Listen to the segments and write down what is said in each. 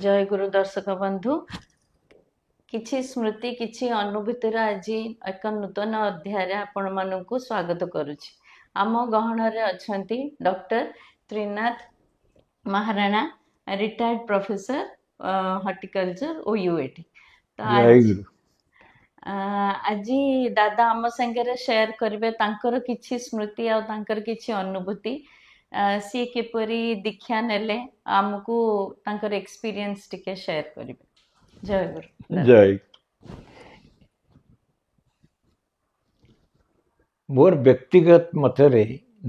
जय गुरु दर्शक बंधु किछि स्मृति किछि अनुभूतिर आज एक नूतन अध्याय आपण मानक स्वागत करुछि। आम गहन अच्छा doctor Trinath Maharana retired professor horticulture OUAT। तो आज दादा आम संगे शेयर करेंगे तांकर किछि स्मृति आ तांकर किछि अनुभूति सी किपरि दीक्षा नेले आमको तांकर एक्सपीरियंस टिके शेयर करिवे। जय गुरु। जय। मोर व्यक्तिगत मतरे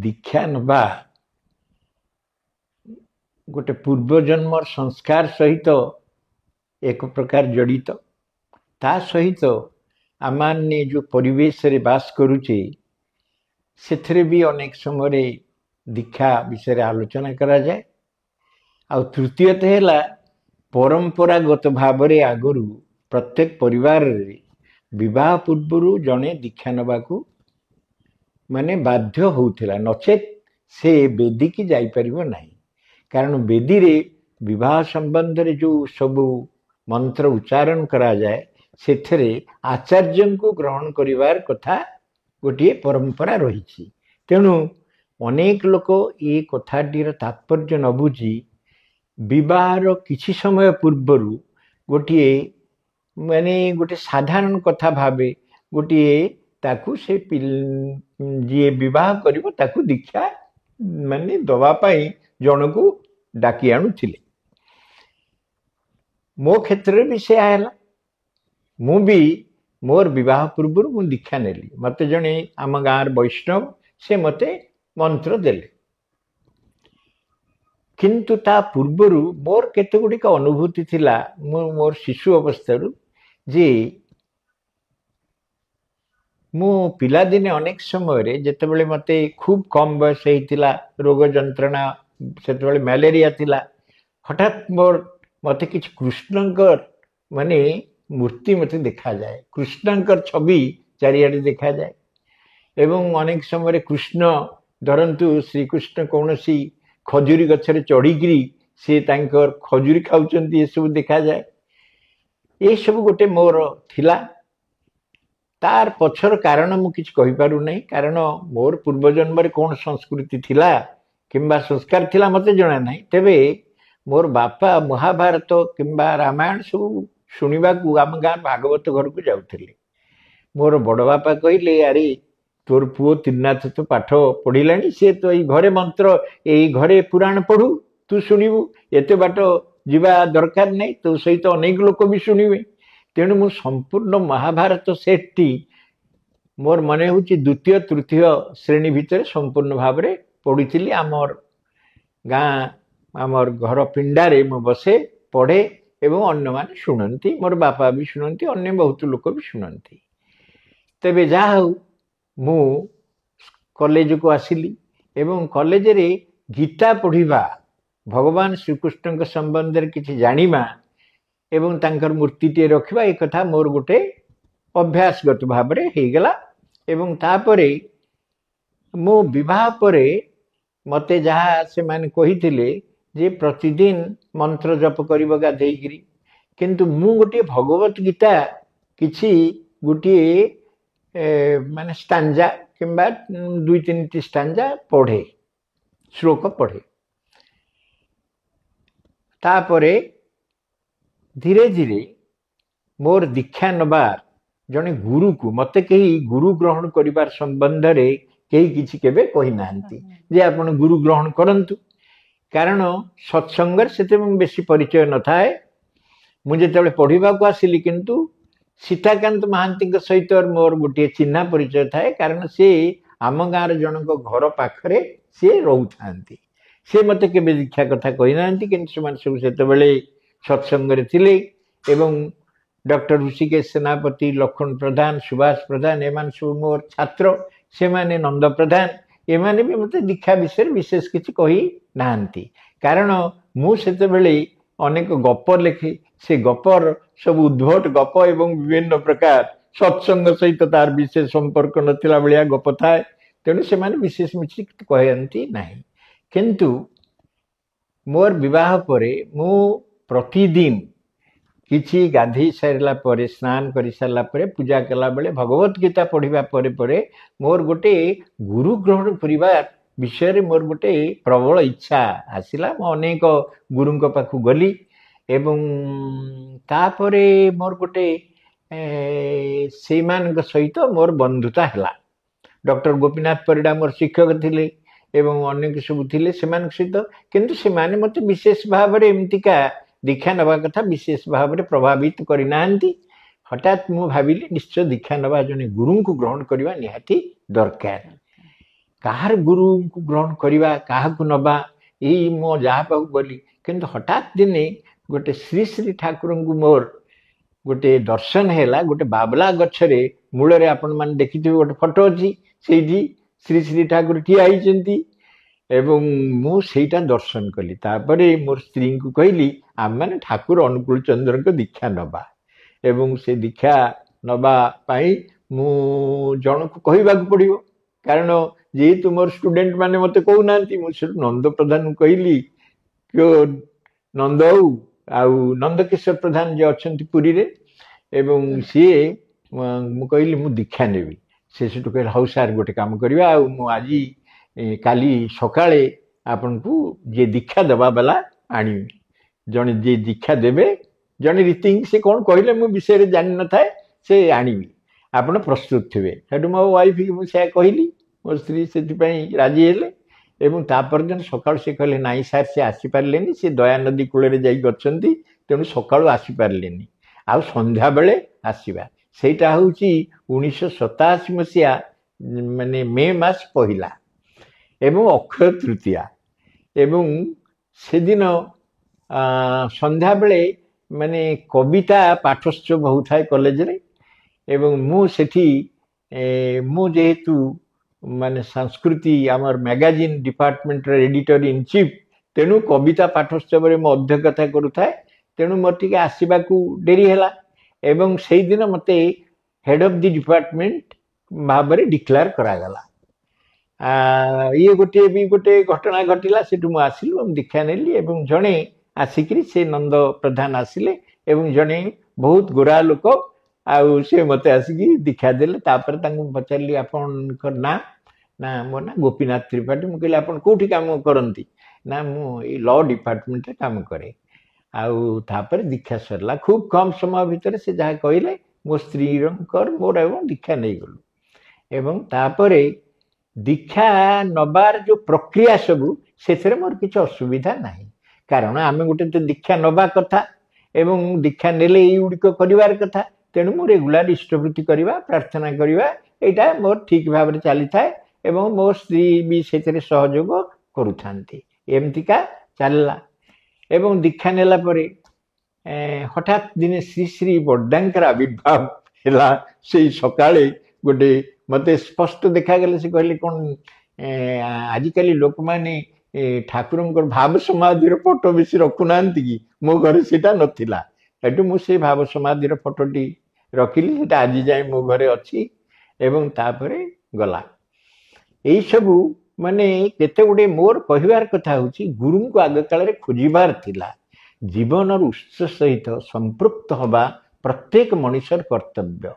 दीक्षा नबा गोटे पूर्व जन्म संस्कार सहित एक प्रकार जड़ित ता सहित आमान्य जो परिवेश रे बास करुचे सेथरे भी अनेक समय दीक्षा विषय आलोचना करा जाए। आ तृतीयत है परंपरागत भाव रे आगरू प्रत्येक परिवार रे विवाह पूर्व जड़े दीक्षा नबाकू माने बाध्य होउथिला नचेत से वेदी की जाई परिबो नाही। कारण वेदी रे विवाह संबंध रे जो सब मंत्र उच्चारण करा जाए सेथरे आचार्य को ग्रहण करिवार कथा गोटे परंपरा रही। तेणु अनेक लोक ये कथाटीर तात्पर्य न बुझी विवाहर किछि समय पूर्वरु गोटे माने गोटे साधारण कथा भावे गोटे ताकू से जी विवाह करिवो ताकू दीक्षा माने दवा पाई जन को डाकी आणुथिले। मो क्षेत्र में से आला मु भी मोर विवाह पूर्व मु दीक्षा नेली। मते जने आम गाँव वैष्णव से मते मंत्र देले किंतु ता पूर्वरु मोर केते गुडिक अनुभूति थिला मोर शिशु अवस्थारु जे मु पिला दिने अनेक समय रे जेतेबेले मते खूब कम बयस हेतिला रोग जंत्रणा सेतेबेले मलेरिया थिला हठात मोर मते किछ कृष्णंकर माने मूर्ति मते देखा जाए कृष्णंकर छवि चारियाडे देखा जाए एवं अनेक समय कृष्ण धरंतु श्री कृष्ण कौनसी खजुरी गछरे चढ़ीगिरी से तांकर खजुरी खाउचंती ये सब देखा जाए। ये सब गोटे मोर थिला तार पछर कारण मु किछ कहि पारु नै। कारण मोर पूर्व जन्म रे कोन संस्कृति थिला किंबा संस्कार थिला मते जणा नै। तेबे मोर बापा महाभारत किंबा रामायण सब सुनिबा को आम गाँ भागवत घर को जाउथिले। मोर बड़ बापा कहिले अरे तोर पुओ त्रिनाथ तो पाठ पढ़िलानी से तो ये घरे मंत्र यही घरे पुराण पढ़ू तू शुणु एते बाट जीवा दरकार नहीं तो सहित तो अनेक लोक भी शुणवे। तेणु मु संपूर्ण महाभारत सेट्टी मोर मन हूँ द्वितीय तृतीय श्रेणी भितर संपूर्ण भाव में पढ़ी। आमर गाँ आमर घर पिंडारे मु बसे पढ़े एवं अन्य मान शुणती मोर बापा भी शुणती अन्य बहुत लोक भी शुणती। तेबे जा हूँ मु कॉलेज को आसिली एवं कॉलेज रे गीता पढ़िबा भगवान श्रीकृष्ण संबंध रे किछि जानिबा एवं तांकर मूर्ति टे रखिबा एक कथा मोर गोटे अभ्यासगत भाव रे हे गेला। एवं तापरे मो विवाह परे मते जहा से माने कहिथिले जे प्रतिदिन मंत्र जप करिबा गाधेइगिरी किंतु मु गोटे भगवत गीता किछि गोटे माने स्टांजा किंबा 2-3 स्टांजा पढ़े श्लोक पढ़े। तापरे धीरे धीरे मोर दीक्षा नबार जने गुरु को मते कही गुरु ग्रहण करिबार संबंध रे कही किछि केबे कहि नांती जे आपण गुरु ग्रहण करंतु। कारण सत्संग सेते बेसी परिचय न थाए। मु जेतेबेले पढ़िबा को आसिली किंतु सीताकांत महांती सहित मोर गोटे चिन्हा परिचय थाए। कारण से आम गाँव जनक घर पाखरे से रोथांती से मते केबे दीक्षा कथा कहि नांती किंतु से सब सेतेबेले सत्संग रे थिले। एवं डॉक्टर ऋषिकेश सेनापति लक्ष्मण प्रधान सुभाष प्रधान एमान सब मोर छात्र से माने नंद प्रधान एमाने भी मते दीक्षा विषय विशेष किछि कहि नांती। कारण मु सेतेबेले अनेक गप लिखे से गपर सब उद्भट गप एवं विभिन्न प्रकार सत्संग सहित तार विशेष संपर्क नथिला बलिया गप थाए। तेणु से माने विशेष मिछि कहंती नाही। किंतु मोर विवाह परे मु प्रतिदिन किछि गाधई सारा पर स्नान कर सारा पूजा कला बेले भगवत गीता पढ़ा पर मोर गोटे गुरु ग्रहण करने विषय मोर गोटे प्रबल इच्छा आसला। मो अनेक गुरुंक पाखु गली एवं तापरे मोर गोटे से सहित मोर बंधुता है। डॉक्टर गोपीनाथ परिड़ा मोर शिक्षक थिले एवं अनेक सब थिले सेमान सहित किंतु से माने मते विशेष भाव में एमतिका दीक्षा नवा कथा विशेष भाव में प्रभावित करना। हठात मु भाविली निश्चय दीक्षा नवा जने गुरु को ग्रहण करवा निहाती दरकार। कहार गुरु को ग्रहण करवा क्या नवा यही मो जहाँ पाक गली किंतु हठात दिने गोटे श्री श्री ठाकुर को मोर गोटे दर्शन है। गोटे बाबला गछरे मूल आपण मैंने देखिथे गोटे फोटो अच्छी से श्री श्री ठाकुर ठिया होती एवं मु सेटा दर्शन कली। तापरे मोर स्त्री को कहली आम मैंने ठाकुर अनुकूल चंद्र को दीक्षा नवा एवं से दीक्षा नवा पाई मु जन को कहवाक पड़ो कारण जेहेतु मोर स्टूडेंट माने मते कहूना मुझे नंद प्रधान कहली क्यों नंद आउ नंदकिशोर प्रधान जो अच्छा पुरी रे एवं सी कहली मु दीक्षा नेबी से कहले हाउ सार गोटे काम करवा आज काली सकाळे आपन को जे दीक्षा दबा वाला आनी जने जे दीक्षा देबे जने रीति से कौन कहले मु विषय रे जानि न थाए से आनीबी आपन प्रस्तुत थे। सेठु मो वाइफ को से कहली मो स्त्री से राजी हेले एवं तापर दिन सकाळ से कहले नाई सार से आसी पारलेनी से दया नदी कूल रे जाई गछंती तेणु सकाळ आसी पारलेनी आ संध्या बेले आसीबा। सेटा होची 1987 मसिया माने मे मास पहिला एवं अक्षय तृतीया एवं से दिन संध्या बेले माने कविता पाठोत्सव होता है कॉलेज रे एवं मु सेठी मु जेहेतु माने संस्कृति आमर magazine department editor in chief तेणु कविता पाठोत्सव रे मो अध्यक्षता करूथाए तेणु मोर टिके आसीबा को डेरी हैला एवं से दिन मते हेड ऑफ द डिपार्टमेंट भाव में डिक्लेयर करागला। ये गोटे भी गोटे घटना घटिला से आसिलु हम दीक्षा नेली एवं जड़े आसिक से नंद प्रधान आसिले एवं जड़े बहुत गोरा लोक आउ से मत आसिक दीक्षा देले। तापर तांको पचारली आपन ना ना मो ना गोपीनाथ त्रिपाठी मु कहली आपन कोठी काम करंती ना मु ए लॉ डिपार्टमेंट रे काम करे आउ तापर दीक्षा सरला खूब कम समय भितर से जहाँ कहले मो स्त्री मोर एवं दीक्षा नहीं गलु एवं तापरे दीक्षा नबार जो प्रक्रिया सबू से मोर किसी असुविधा नहीं कारण आम गोटे तो दीक्षा नबा कथा एवं दीक्षा नेले युड़िक कर कथा तेणु मो रेगुलार इष्टवृत्ति करवा प्रार्थना करवा यहाँ मोर ठीक भाव में चली थाए एवं मो स्त्री भी से सहयोग करुथांती एमतिका चलला एवं दीक्षा नेला परे हठात दिने श्री श्री बड्डांकर आविर्भाव है से सकाळे गोटे मते स्पष्ट देखागले से कहले कौन आजिकल लोक मैंने ठाकुर भाव समाधि फोटो बेसी रखुना कि मो घर से नाला एटू मुझे भाव समाधि फोटोटी रखिली से आज जाए मो घरे अच्छी एवं तापरे गला यही सबू माने केते गुडे मोर कहबार कथा होची गुरु को आग काल खोजार थिला जीवन उत्स सहित संपृक्त हवा प्रत्येक मनुष्यर कर्तव्य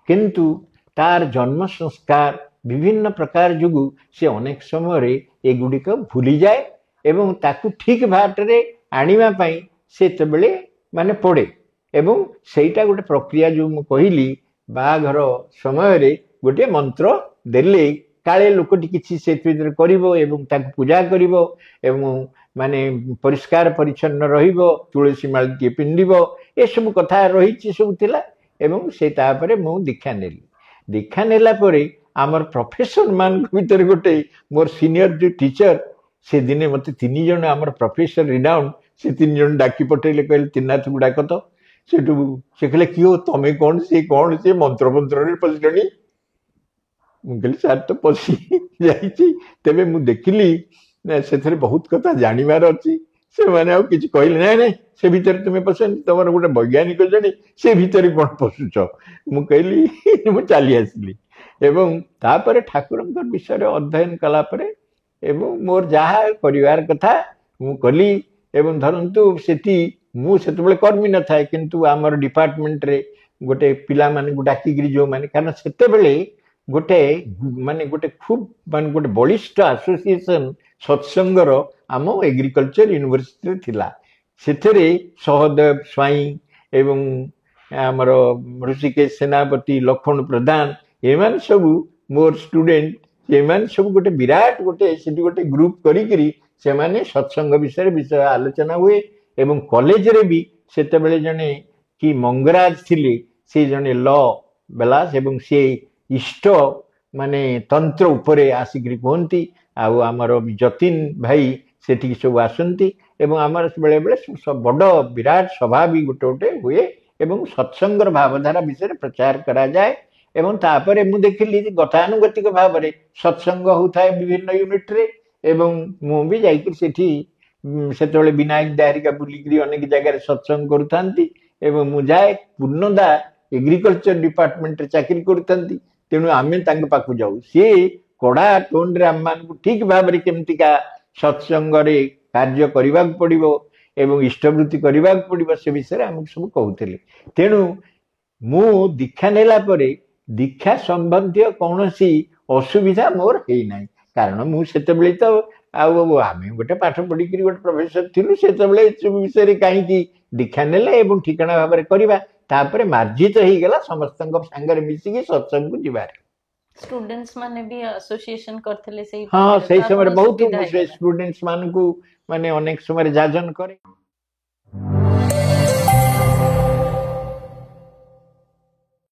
किंतु तार जन्म संस्कार विभिन्न प्रकार जुगु से अनेक समय एगुड़िक भूली जाए एवं ताकू ठीक भाटरे आनिबा पई से तबले माने पड़े एवं सेटा गोटे प्रक्रिया जो मु कहली बाघर समय रे गोटे मंत्र देले काले लोकटी किसी से करिवो एवं ताकू पूजा करिवो एवं माने परिष्कार परिच्छन्न रहिबो तुलसी मालती पिंडिबो ए सब कथा रही सब थिला एवं से तापरे मु दीक्षा नेली। दीक्षा नेला परे आमर प्रोफेसर मान भीतर गोटे मोर सीनियर जो टीचर से दिने मते 3 जन आमर प्रोफेसर रिनाउंड से 3 जन डाकी पटेले कहले तिनाथ गुड़ाक तो से कहले कियो तमे कौन से मंत्र मंत्र रे पसलनी मुझे सार तो पशि जाइए तेरे मु देखिली से बहुत कथा जानिबार अच्छी से मैंने आउ किसी कहले ना ना से भीतर तुम्हें पसंद तुम गोटे वैज्ञानिक जानी से भीतर कौन पशुच मु कहली मु चली आसली एवं तापर ठाकुर विषय अध्ययन कलापर एवं मोर जहाँ कर कथा मु कली एवं धरतु से ମୁଁ ସେତେବେଳେ କର୍ମୀ ନଥାଏ କିନ୍ତୁ ଆମର ଡିପାର୍ଟମେଣ୍ଟରେ ଗୋଟେ ପିଲାମାନଙ୍କୁ ଡାକିକିରି ଯେଉଁମାନେ, କାରଣ ସେତେବେଳେ ଗୋଟେ ମାନେ ଗୋଟେ ଖୁବ୍ ମାନେ ଗୋଟେ ବଳିଷ୍ଠ ଆସୋସିଏସନ ସତ୍ସଙ୍ଗର ଆମ ଏଗ୍ରିକଲଚର ୟୁନିଭର୍ସିଟିରେ ଥିଲା। ସେଥିରେ ସହଦେବ ସ୍ୱାଇଁ ଏବଂ ଆମର ଋଷିକେଶ ସେନାପତି, ଲକ୍ଷ୍ମଣ ପ୍ରଧାନ, ଏମାନେ ସବୁ ମୋର ଷ୍ଟୁଡେଣ୍ଟ। ସେମାନେ ସବୁ ଗୋଟେ ବିରାଟ ଗୋଟେ ସେଠି ଗୋଟେ ଗ୍ରୁପ କରିକିରି ସେମାନେ ସତ୍ସଙ୍ଗ ବିଷୟ ଆଲୋଚନା ହୁଏ। ଏବଂ କଲେଜରେ ବି ସେତେବେଳେ ଜଣେ କି ମଙ୍ଗରାଜ ଥିଲେ, ସେ ଜଣେ ଲ ବେଲାସ ଏବଂ ସେ ଇଷ୍ଟ ମାନେ ତନ୍ତ୍ର ଉପରେ ଆସିକିରି କୁହନ୍ତି। ଆଉ ଆମର ଯତୀନ ଭାଇ ସେଠିକି ସବୁ ଆସନ୍ତି ଏବଂ ଆମର ବେଳେବେଳେ ବଡ଼ ବିରାଟ ସଭା ବି ଗୋଟେ ଗୋଟେ ହୁଏ ଏବଂ ସତ୍ସଙ୍ଗର ଭାବଧାରା ବିଷୟରେ ପ୍ରଚାର କରାଯାଏ। ଏବଂ ତାପରେ ମୁଁ ଦେଖିଲି ଯେ ଗତାନୁଗତିକ ଭାବରେ ସତ୍ସଙ୍ଗ ହେଉଥାଏ ବିଭିନ୍ନ ୟୁନିଟ୍ରେ ଏବଂ ମୁଁ ବି ଯାଇକି ସେଠି ସେତେବେଳେ ବିନାୟକ ଦାରିକା ବୁଲିକିରି ଅନେକ ଜାଗାରେ ସତ୍ସଙ୍ଗ କରୁଥାନ୍ତି ଏବଂ ମୁଁ ଯାଏ। ପୂର୍ଣ୍ଣଦା ଏଗ୍ରିକଲଚର ଡିପାର୍ଟମେଣ୍ଟରେ ଚାକିରି କରୁଥାନ୍ତି, ତେଣୁ ଆମେ ତାଙ୍କ ପାଖକୁ ଯାଉ। ସିଏ କଡ଼ା ଟୋନରେ ଆମମାନଙ୍କୁ ଠିକ ଭାବରେ କେମିତିକା ସତ୍ସଙ୍ଗରେ କାର୍ଯ୍ୟ କରିବାକୁ ପଡ଼ିବ ଏବଂ ଇଷ୍ଟବୃତ୍ତି କରିବାକୁ ପଡ଼ିବ ସେ ବିଷୟରେ ଆମକୁ ସବୁ କହୁଥିଲେ। ତେଣୁ ମୁଁ ଦୀକ୍ଷା ନେଲା ପରେ ଦୀକ୍ଷା ସମ୍ବନ୍ଧୀୟ କୌଣସି ଅସୁବିଧା ମୋର ହେଇନାହିଁ, କାରଣ ମୁଁ ସେତେବେଳେ ତ ଆଉ ଆମେ ଗୋଟେ ପାଠ ପଢିକିରି ଗୋଟେ ପ୍ରଫେସର ଥିଲୁ। ସେତେବେଳେ ଏସବୁ ବିଷୟରେ କାହିଁକି ଦୀକ୍ଷା ନେଲେ ଏବଂ ଠିକଣା ଭାବରେ କରିବା, ତାପରେ ମାର୍ଜିତ ହେଇଗଲା ସମସ୍ତଙ୍କ ସାଙ୍ଗରେ ମିଶିକି ସତ୍ସଙ୍ଗକୁ ଯିବାରେ। ଷ୍ଟୁଡେଣ୍ଟସ୍ ମାନେ ବି ଆସୋସିଏସନ କରିଥିଲେ ସେଇ ହଁ, ପାଖରେ, ସେଇ ତ ସମୟରେ ଆପଣଙ୍କୁ ବହୁତ ସୁବିଧା ମୁଁ ସେ ହେଇଗଲା। ଷ୍ଟୁଡେଣ୍ଟସ୍ ମାନଙ୍କୁ ମାନେ ଅନେକ ସମୟରେ ଯାଜନ କରେ।